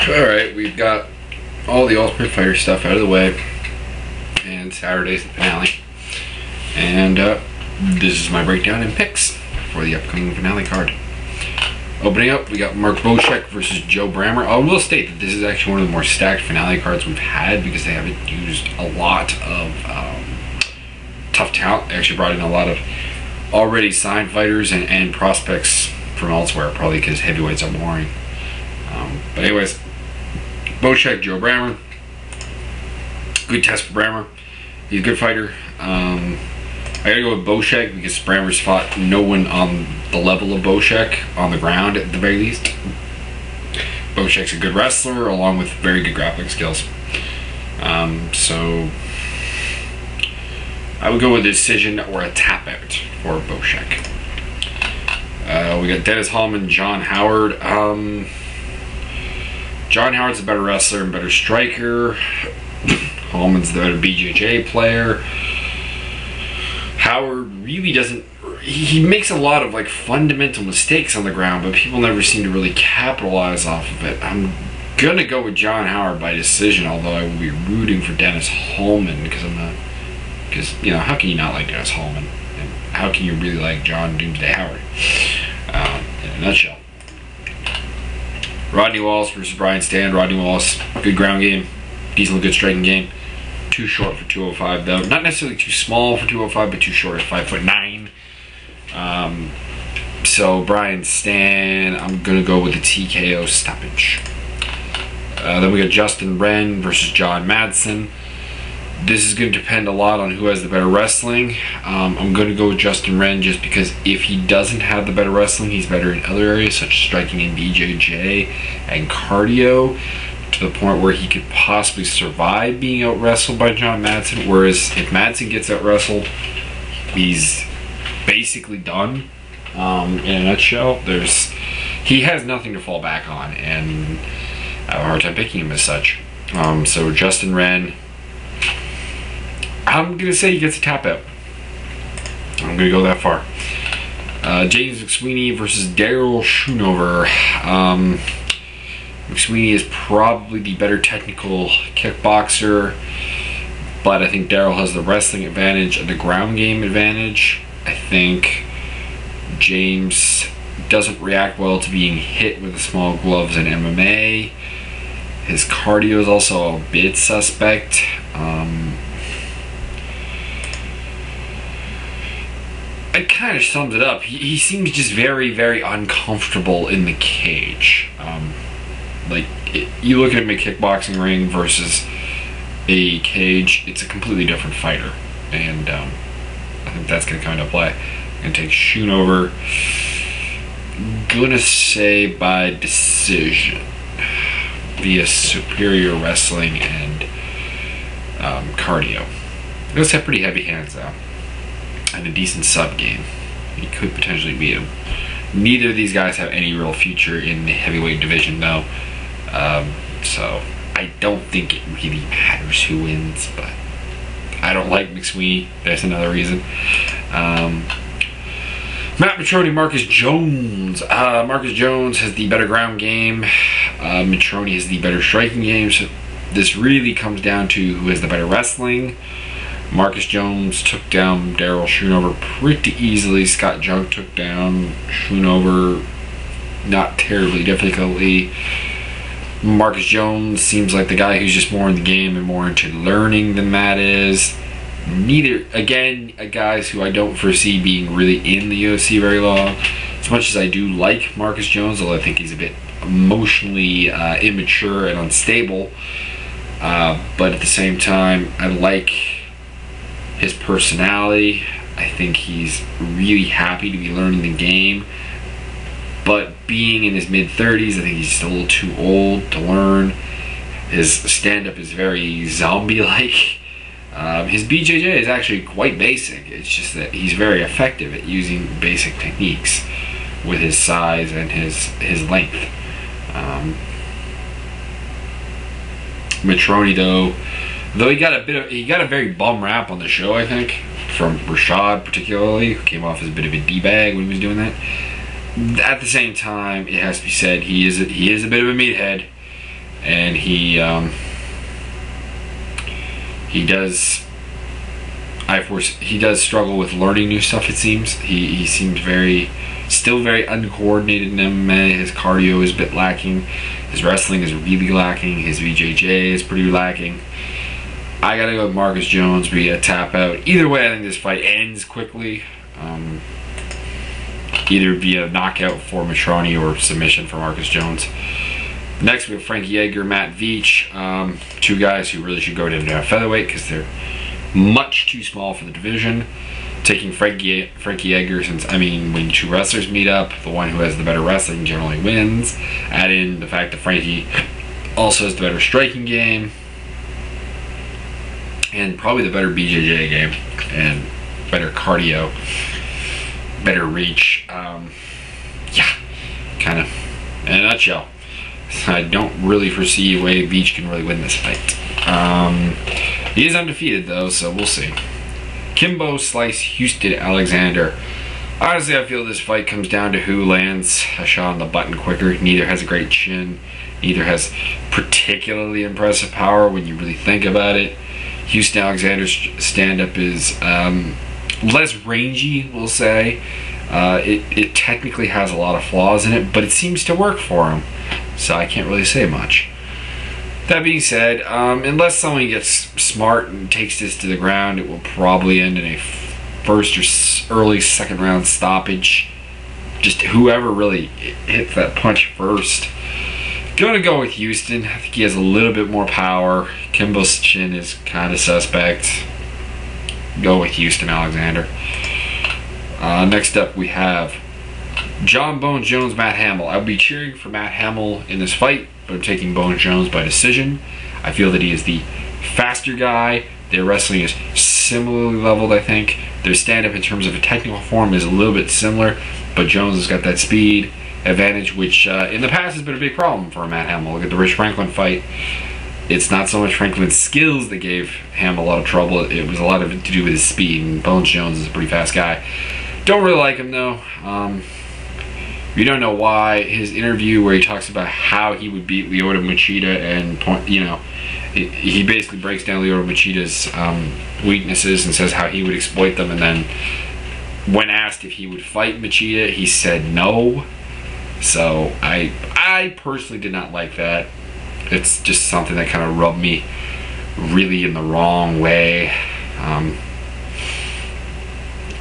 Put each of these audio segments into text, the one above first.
Alright, we've got all the Ultimate Fighter stuff out of the way, and Saturday's the finale. And this is my breakdown and picks for the upcoming finale card. Opening up, we got Mark Boschek versus Joe Brammer. I will state that this is actually one of the more stacked finale cards we've had because they haven't used a lot of tough talent. They actually brought in a lot of already signed fighters and prospects from elsewhere, probably because heavyweights are boring. But anyways, Boschek, Joe Brammer. Good test for Brammer. He's a good fighter. I gotta go with Boschek because Brammer's fought no one on the level of Boschek on the ground at the very least. Boschek's a good wrestler along with very good grappling skills. So I would go with a decision or a tap out for Boschek. We got Dennis Hallman, John Howard. John Howard's a better wrestler and better striker. Hallman's the better BJJ player. Howard really doesn't. He makes a lot of like fundamental mistakes on the ground, but people never seem to really capitalize off of it. I'm gonna go with John Howard by decision, although I will be rooting for Dennis Hallman because you know, how can you not like Dennis Hallman? And how can you really like John Doomsday Howard? In a nutshell. Rodney Wallace versus Brian Stand. Rodney Wallace, good ground game, decently good striking game. Too short for 205 though. Not necessarily too small for 205, but too short at 5'9". So Brian Stand, I'm gonna go with the TKO stoppage. Then we got Justin Wren versus John Madsen. This is going to depend a lot on who has the better wrestling. I'm going to go with Justin Wren just because if he doesn't have the better wrestling, he's better in other areas such as striking and BJJ and cardio, to the point where he could possibly survive being out wrestled by John Madsen. Whereas if Madsen gets out wrestled, he's basically done. In a nutshell, he has nothing to fall back on, and I have a hard time picking him as such. So Justin Wren, I'm going to say he gets a tap out. I'm going to go that far. James McSweeney versus Daryl Schoonover. McSweeney is probably the better technical kickboxer, but I think Daryl has the wrestling advantage and the ground game advantage. I think James doesn't react well to being hit with the small gloves in MMA. His cardio is also a bit suspect. It kind of sums it up. He seems just very, very uncomfortable in the cage. You look at him in a kickboxing ring versus a cage, it's a completely different fighter. And I think that's going to come into play. I'm going to take Schoonover. Gonna say by decision via superior wrestling and cardio. Those have pretty heavy hands though, and a decent sub game. He could potentially beat him. Neither of these guys have any real future in the heavyweight division though, so I don't think it really matters who wins, but I don't like McSweeney. That's another reason. Matt Matroni, Marcus Jones. Marcus Jones has the better ground game. Matroni has the better striking game. So this really comes down to who has the better wrestling. Marcus Jones took down Daryl Schoonover pretty easily. Scott Junk took down Schoonover not terribly difficultly. Marcus Jones seems like the guy who's just more in the game and more into learning than Matt is. Neither, again, guys who I don't foresee being really in the UFC very long. As much as I do like Marcus Jones, although I think he's a bit emotionally immature and unstable. But at the same time, I like his personality. I think he's really happy to be learning the game. But being in his mid-30s, I think he's just a little too old to learn. His stand-up is very zombie-like. His BJJ is actually quite basic. It's just that he's very effective at using basic techniques with his size and his length. Matroni though he got a very bum rap on the show, I think, from Rashad particularly, who came off as a bit of a D-bag when he was doing that. At the same time, it has to be said, he is a bit of a meathead. and he does. He does struggle with learning new stuff. It seems he seems still very uncoordinated in MMA. His cardio is a bit lacking. His wrestling is really lacking. His BJJ is pretty lacking. I gotta go with Marcus Jones via tap out. Either way, I think this fight ends quickly. Either via knockout for Mitrone or submission for Marcus Jones. Next, we have Frankie Edgar, Matt Veach. Two guys who really should go to featherweight because they're much too small for the division. Taking Frankie Edgar, since, I mean, when two wrestlers meet up, the one who has the better wrestling generally wins. Add in the fact that Frankie also has the better striking game and probably the better BJJ game and better cardio, better reach. Yeah, kind of in a nutshell. I don't really foresee a way Veach can really win this fight. He is undefeated though, so we'll see. Kimbo Slice Houston Alexander. Honestly, I feel this fight comes down to who lands a shot on the button quicker. Neither has a great chin. Neither has particularly impressive power when you really think about it. Houston Alexander's stand-up is less rangy, we'll say. It technically has a lot of flaws in it, but it seems to work for him. So I can't really say much. That being said, unless someone gets smart and takes this to the ground, it will probably end in a first or early second round stoppage. Just whoever really hits that punch first. Gonna go with Houston. I think he has a little bit more power. Kimbo's chin is kind of suspect. Go with Houston Alexander. Next up we have John Bones Jones, Matt Hamill. I'll be cheering for Matt Hamill in this fight, but I'm taking Bones Jones by decision. I feel that he is the faster guy. Their wrestling is similarly leveled, I think. Their stand-up in terms of a technical form is a little bit similar, but Jones has got that speed advantage, which in the past has been a big problem for Matt Hamill. Look at the Rich Franklin fight. It's not so much Franklin's skills that gave Hamill a lot of trouble. It was a lot of it to do with his speed, and Bones Jones is a pretty fast guy. Don't really like him, though. You don't know why. His interview where he talks about how he would beat Lyoto Machida and, you know, he basically breaks down Lyoto Machida's weaknesses and says how he would exploit them, and then when asked if he would fight Machida, he said no. So I personally did not like that. It's just something that kind of rubbed me really in the wrong way.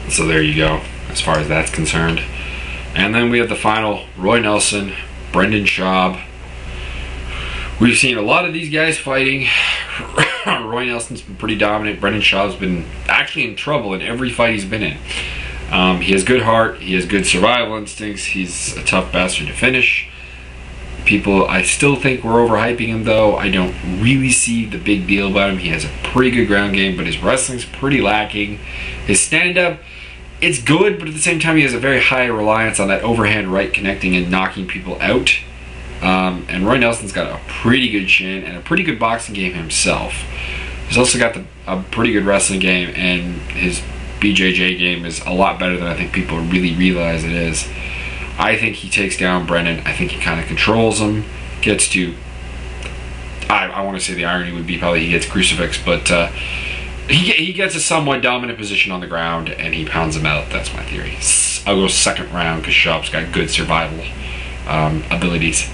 So there you go, as far as that's concerned. And then we have the final, Roy Nelson, Brendan Schaub. We've seen a lot of these guys fighting. Roy Nelson's been pretty dominant. Brendan Schaub's been actually in trouble in every fight he's been in. He has good heart. He has good survival instincts. He's a tough bastard to finish. People, I still think we're overhyping him, though. I don't really see the big deal about him. He has a pretty good ground game, but his wrestling's pretty lacking. His stand-up, it's good, but at the same time, he has a very high reliance on that overhand right connecting and knocking people out. And Roy Nelson's got a pretty good chin and a pretty good boxing game himself. He's also got a pretty good wrestling game, and his BJJ game is a lot better than I think people really realize it is. I think he takes down Brendan. I think he kind of controls him, gets to, I want to say the irony would be probably he gets crucifix, but he gets a somewhat dominant position on the ground and he pounds him out. That's my theory. I'll go second round because Schaub's got good survival abilities.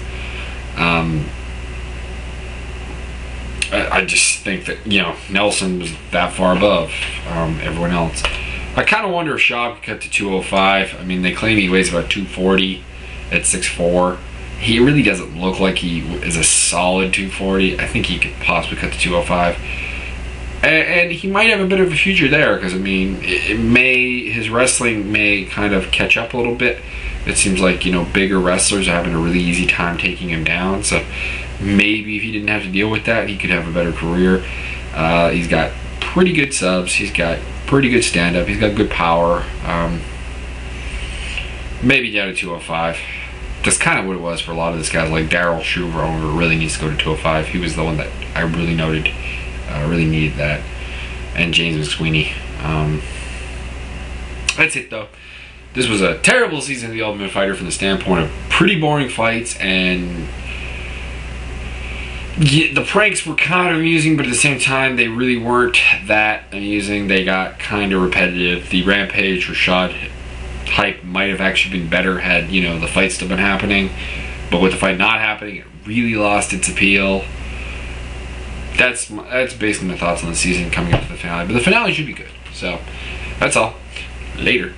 I just think that, you know, Nelson was that far above everyone else. I kind of wonder if Schaub could cut to 205. I mean, they claim he weighs about 240 at 6'4". He really doesn't look like he is a solid 240. I think he could possibly cut to 205. And he might have a bit of a future there, because, I mean, his wrestling may kind of catch up a little bit. It seems like, you know, bigger wrestlers are having a really easy time taking him down. So maybe if he didn't have to deal with that, he could have a better career. He's got pretty good subs. He's got pretty good stand-up. He's got good power. Maybe down to 205. That's kind of what it was for a lot of these guys, like Daryl Shuver, who really needs to go to 205. He was the one that I really noted really needed that. And James McSweeney. That's it, though. This was a terrible season of The Ultimate Fighter from the standpoint of pretty boring fights and Yeah, the pranks were kind of amusing, but at the same time, they really weren't that amusing. They got kind of repetitive. The Rampage Rashad hype might have actually been better had, you know, the fight still been happening. But with the fight not happening, it really lost its appeal. That's basically my thoughts on the season coming up to the finale. But the finale should be good. So, that's all. Later.